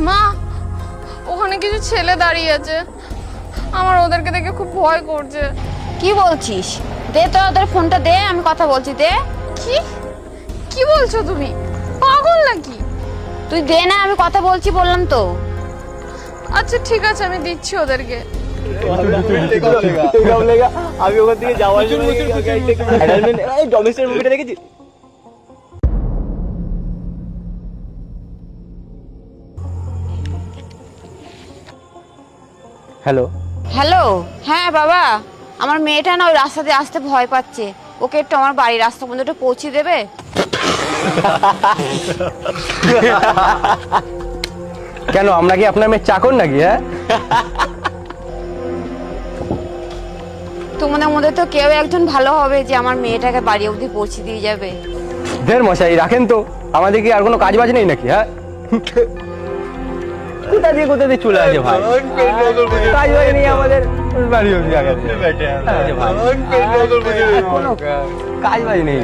মা, ওখানে কিছু ছেলে দাঁড়িয়ে আছে, আমার ওদেরকে দেখে খুব ভয় করছে। কি বলছিস? দে তো ওদের ফোনটা দে, আমি কথা বলছি। দে। কি কি বলছো তুমি? পাগল নাকি? তুই দে না, আমি কথা বলছি বললাম তো। আচ্ছা ঠিক আছে, আমি দিচ্ছি ওদেরকে। আমি ওখান থেকে যাওয়ার জন্য ডমিস্টার মুভিটা দেখেছি। হ্যালো হ্যালো, হ্যাঁ বাবা, আমার মেয়েটা না ওই রাস্তা দিয়ে আসতে ভয় পাচ্ছে। ওকে একটু আমার বাড়ির রাস্তা পর্যন্ত একটু পৌঁছে দেবে? কেন, আমরা কি আপনার মেয়ে চাকর নাকি? হ্যাঁ, তোমাদের মধ্যে তো কেউ একজন ভালো হবে যে আমার মেয়েটাকে বাড়ি অবধি পৌঁছে দিয়ে যাবে। দের মশাই রাখেন তো, আমাদের কি আর কোনো কাজ বাজ নেই নাকি? হ্যাঁ, কোথা দিয়ে চলে আসে ভাই, কাজ বাজ নেই আমাদের, বাড়ি অবধি কোনো কাজ বাজ নেই।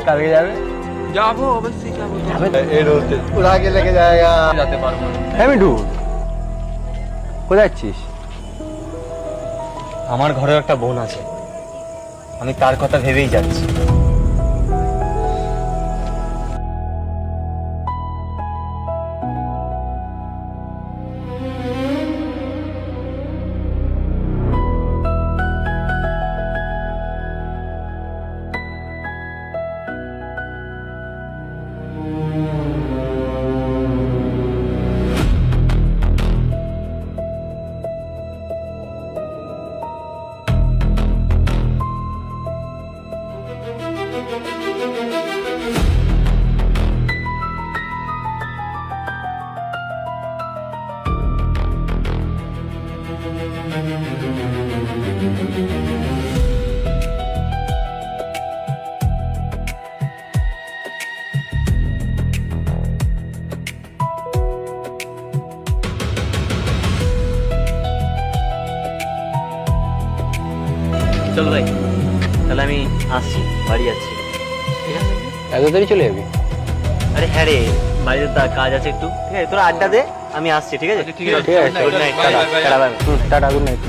কালকে যাবে? যাবো, অবশ্যই যাবো। আগে লেগে যায়গা, যেতে পারবো না। হ্যাঁ মিঠু, কোথায় যাচ্ছিস? আমার ঘরেও একটা বোন আছে, আমি তার কথা ভেবেই যাচ্ছি। চল ভাই, তাহলে আমি আসছি, বাড়ি যাচ্ছি। ঠিক আছে? এত তাড়াতাড়ি চলে যাবি? আরে হ্যাঁ রে, বাড়িতে তা কাজ আছে একটু। ঠিক আছে, তোরা আড্ডা দে, আমি আসছি। ঠিক আছে? ঠিক আছে, ঠিক আছে, good night, bye, bye, bye. টাটা, বাই। টাটা, গুড নাইট।